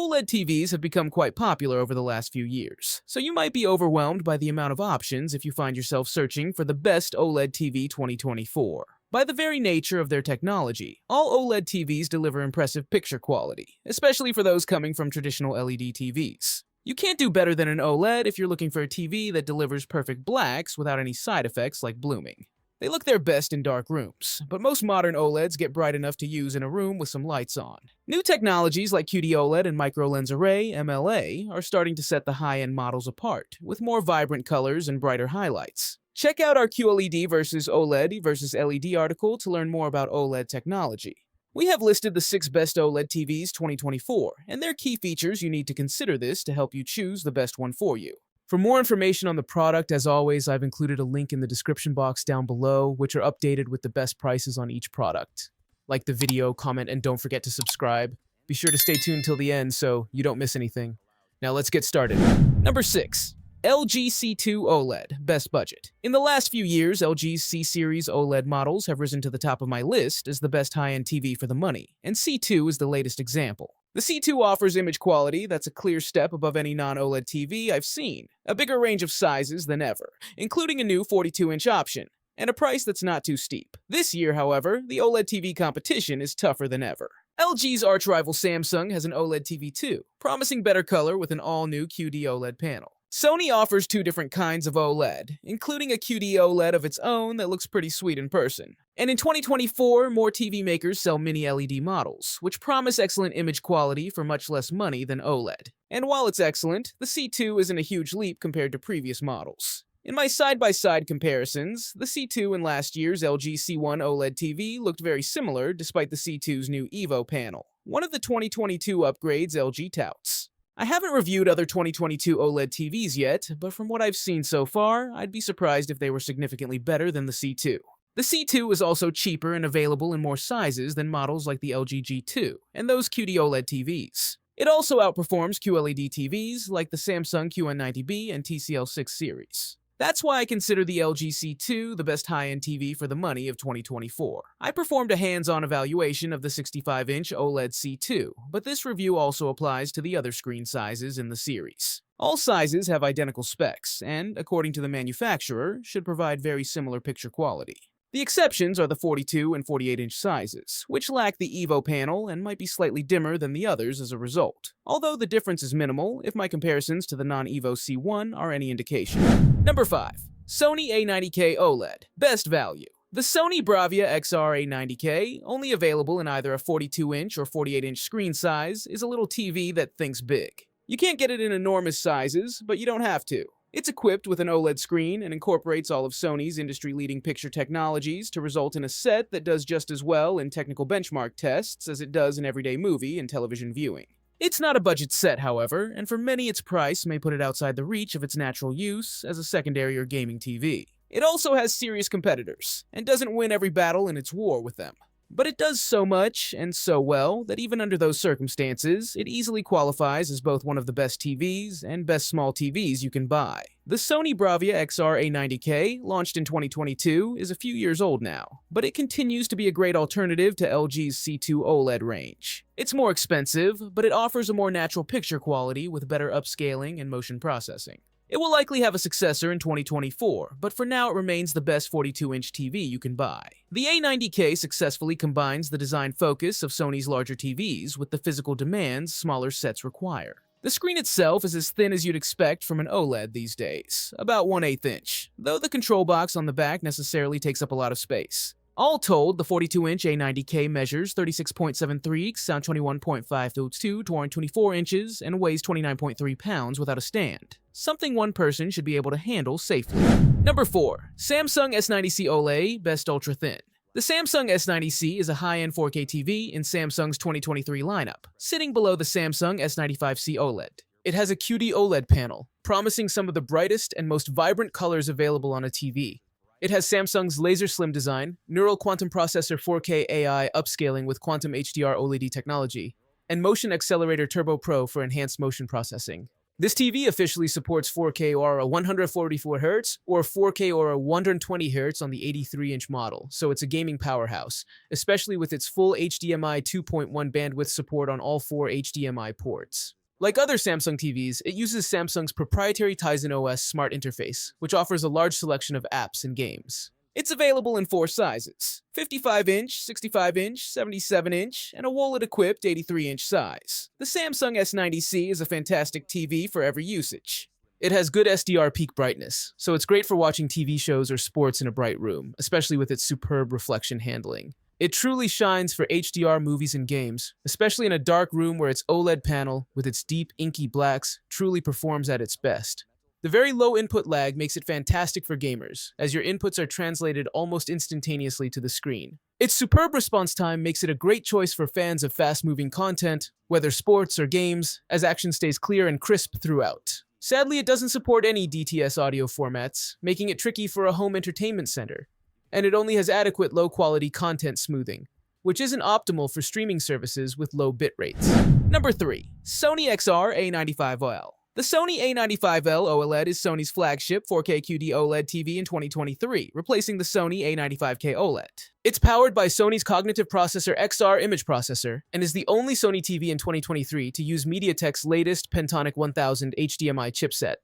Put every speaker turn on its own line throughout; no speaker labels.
OLED TVs have become quite popular over the last few years, so you might be overwhelmed by the amount of options if you find yourself searching for the best OLED TV 2024. By the very nature of their technology, all OLED TVs deliver impressive picture quality, especially for those coming from traditional LED TVs. You can't do better than an OLED if you're looking for a TV that delivers perfect blacks without any side effects like blooming. They look their best in dark rooms, but most modern OLEDs get bright enough to use in a room with some lights on. New technologies like QD-OLED and micro-lens array (MLA) are starting to set the high-end models apart, with more vibrant colors and brighter highlights. Check out our QLED versus OLED versus LED article to learn more about OLED technology. We have listed the 6 best OLED TVs 2024, and their key features you need to consider this to help you choose the best one for you. For more information on the product, as always, I've included a link in the description box down below, which are updated with the best prices on each product. Like the video, comment, and don't forget to subscribe. Be sure to stay tuned till the end so you don't miss anything. Now let's get started. Number 6. LG C2 OLED, best budget. In the last few years, LG's C-series OLED models have risen to the top of my list as the best high-end TV for the money, and C2 is the latest example. The C2 offers image quality that's a clear step above any non-OLED TV I've seen, a bigger range of sizes than ever, including a new 42-inch option, and a price that's not too steep. This year, however, the OLED TV competition is tougher than ever. LG's arch-rival Samsung has an OLED TV too, promising better color with an all-new QD OLED panel. Sony offers 2 different kinds of OLED, including a QD OLED of its own that looks pretty sweet in person. And in 2024, more TV makers sell mini LED models, which promise excellent image quality for much less money than OLED. And while it's excellent, the C2 isn't a huge leap compared to previous models. In my side-by-side comparisons, the C2 and last year's LG C1 OLED TV looked very similar despite the C2's new Evo panel, one of the 2022 upgrades LG touts. I haven't reviewed other 2022 OLED TVs yet, but from what I've seen so far, I'd be surprised if they were significantly better than the C2. The C2 is also cheaper and available in more sizes than models like the LG G2 and those QD OLED TVs. It also outperforms QLED TVs like the Samsung QN90B and TCL6 series. That's why I consider the LG C2 the best high-end TV for the money of 2024. I performed a hands-on evaluation of the 65-inch OLED C2, but this review also applies to the other screen sizes in the series. All sizes have identical specs, and, according to the manufacturer, should provide very similar picture quality. The exceptions are the 42 and 48-inch sizes, which lack the Evo panel and might be slightly dimmer than the others as a result, although the difference is minimal if my comparisons to the non-Evo C1 are any indication. Number 5. Sony A90K OLED, best value. The Sony Bravia XR A90K, only available in either a 42-inch or 48-inch screen size, is a little TV that thinks big. You can't get it in enormous sizes, but you don't have to. It's equipped with an OLED screen and incorporates all of Sony's industry-leading picture technologies to result in a set that does just as well in technical benchmark tests as it does in everyday movie and television viewing. It's not a budget set, however, and for many its price may put it outside the reach of its natural use as a secondary or gaming TV. It also has serious competitors, and doesn't win every battle in its war with them. But it does so much, and so well, that even under those circumstances, it easily qualifies as both one of the best TVs and best small TVs you can buy. The Sony Bravia XR A90K, launched in 2022, is a few years old now, but it continues to be a great alternative to LG's C2 OLED range. It's more expensive, but it offers a more natural picture quality with better upscaling and motion processing. It will likely have a successor in 2024, but for now it remains the best 42-inch TV you can buy. The A90K successfully combines the design focus of Sony's larger TVs with the physical demands smaller sets require. The screen itself is as thin as you'd expect from an OLED these days, about 1/8 inch, though the control box on the back necessarily takes up a lot of space. All told, the 42-inch A90K measures 36.73 x 21.522 to 24 inches and weighs 29.3 pounds without a stand, something one person should be able to handle safely. Number 4. Samsung S90C OLED, best ultra thin. The Samsung S90C is a high-end 4K TV in Samsung's 2023 lineup, sitting below the Samsung S95C OLED. It has a QD OLED panel, promising some of the brightest and most vibrant colors available on a TV. It has Samsung's laser slim design, neural quantum processor 4K AI upscaling with quantum HDR OLED technology, and motion accelerator Turbo Pro for enhanced motion processing. This TV officially supports 4K or 144Hz or 4K or 120Hz on the 83-inch model, so it's a gaming powerhouse, especially with its full HDMI 2.1 bandwidth support on all 4 HDMI ports. Like other Samsung TVs, it uses Samsung's proprietary Tizen OS smart interface, which offers a large selection of apps and games. It's available in 4 sizes: 55-inch, 65-inch, 77-inch, and a OLED-equipped 83-inch size. The Samsung S90C is a fantastic TV for every usage. It has good SDR peak brightness, so it's great for watching TV shows or sports in a bright room, especially with its superb reflection handling. It truly shines for HDR movies and games, especially in a dark room where its OLED panel, with its deep, inky blacks, truly performs at its best. The very low input lag makes it fantastic for gamers, as your inputs are translated almost instantaneously to the screen. Its superb response time makes it a great choice for fans of fast-moving content, whether sports or games, as action stays clear and crisp throughout. Sadly, it doesn't support any DTS audio formats, making it tricky for a home entertainment center. And it only has adequate low-quality content smoothing, which isn't optimal for streaming services with low bit rates. Number 3. Sony XR-A95L. The Sony A95L OLED is Sony's flagship 4K QD OLED TV in 2023, replacing the Sony A95K OLED. It's powered by Sony's cognitive processor XR image processor, and is the only Sony TV in 2023 to use MediaTek's latest Pentonic 1000 HDMI chipset.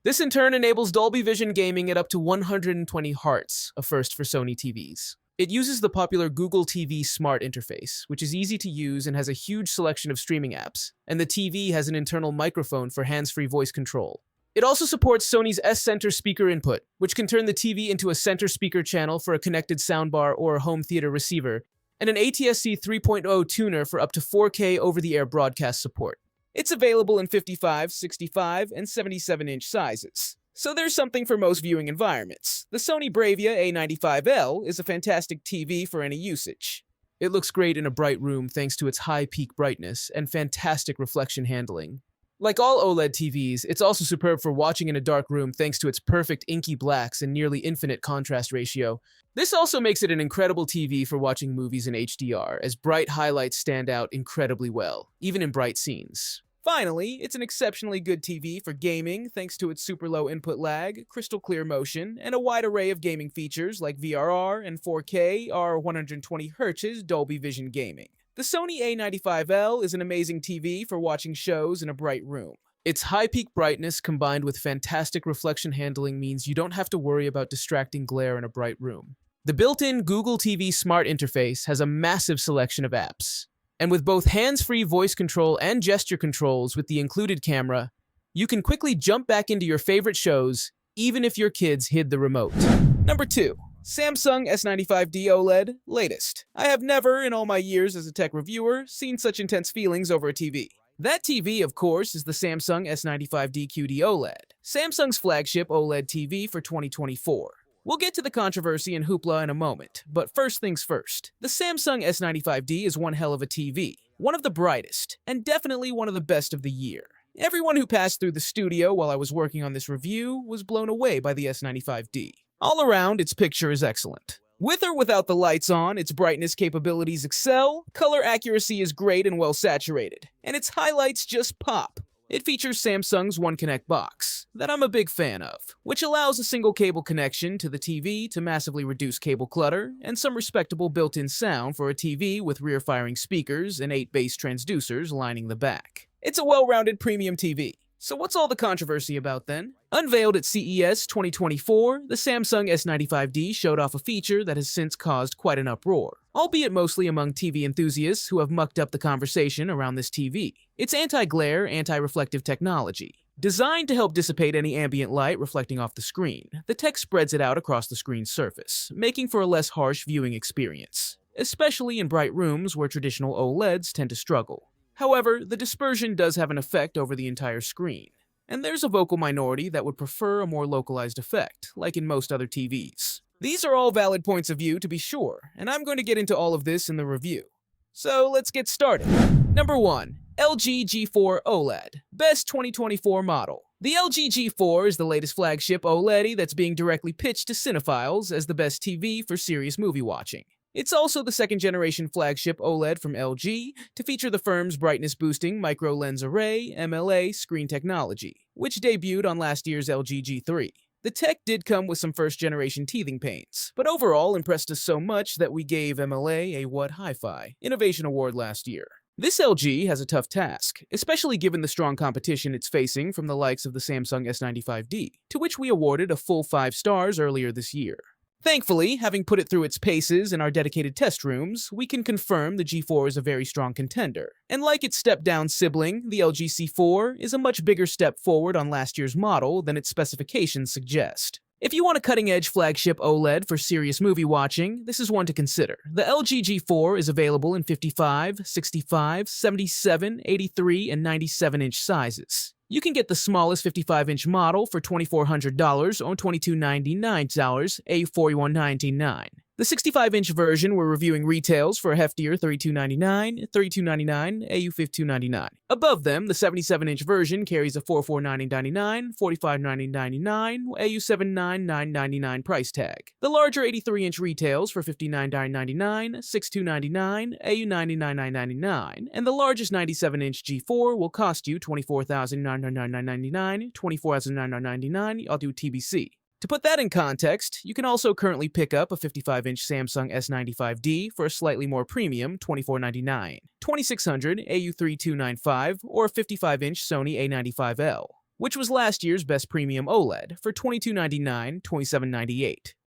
This in turn enables Dolby Vision gaming at up to 120 Hz, a first for Sony TVs. It uses the popular Google TV Smart interface, which is easy to use and has a huge selection of streaming apps, and the TV has an internal microphone for hands-free voice control. It also supports Sony's S-Center speaker input, which can turn the TV into a center speaker channel for a connected soundbar or a home theater receiver, and an ATSC 3.0 tuner for up to 4K over-the-air broadcast support. It's available in 55, 65, and 77-inch sizes. So there's something for most viewing environments. The Sony Bravia A95L is a fantastic TV for any usage. It looks great in a bright room thanks to its high peak brightness and fantastic reflection handling. Like all OLED TVs, it's also superb for watching in a dark room thanks to its perfect inky blacks and nearly infinite contrast ratio. This also makes it an incredible TV for watching movies in HDR, as bright highlights stand out incredibly well, even in bright scenes. Finally, it's an exceptionally good TV for gaming thanks to its super low input lag, crystal clear motion, and a wide array of gaming features like VRR and 4K or 120Hz Dolby Vision gaming. The Sony A95L is an amazing TV for watching shows in a bright room. Its high peak brightness combined with fantastic reflection handling means you don't have to worry about distracting glare in a bright room. The built-in Google TV Smart interface has a massive selection of apps. And with both hands-free voice control and gesture controls with the included camera, you can quickly jump back into your favorite shows, even if your kids hid the remote. Number 2. Samsung S95D OLED Latest. I have never, in all my years as a tech reviewer, seen such intense feelings over a TV. That TV, of course, is the Samsung S95D QD OLED, Samsung's flagship OLED TV for 2024. We'll get to the controversy and hoopla in a moment, but first things first. The Samsung S95D is one hell of a TV, one of the brightest, and definitely one of the best of the year. Everyone who passed through the studio while I was working on this review was blown away by the S95D. All around, its picture is excellent. With or without the lights on, its brightness capabilities excel, color accuracy is great and well saturated, and its highlights just pop. It features Samsung's One Connect box, that I'm a big fan of, which allows a single cable connection to the TV to massively reduce cable clutter, and some respectable built-in sound for a TV with rear-firing speakers and 8 bass transducers lining the back. It's a well-rounded premium TV. So what's all the controversy about then? Unveiled at CES 2024, the Samsung S95D showed off a feature that has since caused quite an uproar, albeit mostly among TV enthusiasts who have mucked up the conversation around this TV. It's anti-glare, anti-reflective technology. Designed to help dissipate any ambient light reflecting off the screen, the tech spreads it out across the screen's surface, making for a less harsh viewing experience, especially in bright rooms where traditional OLEDs tend to struggle. However, the dispersion does have an effect over the entire screen, and there's a vocal minority that would prefer a more localized effect, like in most other TVs. These are all valid points of view to be sure, and I'm going to get into all of this in the review. So let's get started. Number 1. LG G4 OLED, best 2024 model. The LG G4 is the latest flagship OLED that's being directly pitched to cinephiles as the best TV for serious movie watching. It's also the second-generation flagship OLED from LG to feature the firm's brightness-boosting micro-lens array (MLA) screen technology, which debuted on last year's LG G3. The tech did come with some first-generation teething pains, but overall impressed us so much that we gave MLA a What Hi-Fi Innovation Award last year. This LG has a tough task, especially given the strong competition it's facing from the likes of the Samsung S95D, to which we awarded a full 5 stars earlier this year. Thankfully, having put it through its paces in our dedicated test rooms, we can confirm the G4 is a very strong contender. And like its step-down sibling, the LG C4 is a much bigger step forward on last year's model than its specifications suggest. If you want a cutting-edge flagship OLED for serious movie watching, this is one to consider. The LG G4 is available in 55, 65, 77, 83, and 97-inch sizes. You can get the smallest 55-inch model for $2,400 or $2,299, A41.99. The 65-inch version we're reviewing retails for a heftier $3,299, $3,299, AU52.99. Above them, the 77-inch version carries a $4,499, $45.99, AU79.999 price tag. The larger 83-inch retails for $59.99, $6,299, AU99.999, and the largest 97-inch G4 will cost you $24,999, $24,999, I'll do TBC. To put that in context, you can also currently pick up a 55-inch Samsung S95D for a slightly more premium $24.99, $2,600 AU3295, or a 55-inch Sony A95L, which was last year's best premium OLED for $22.99, $27.98.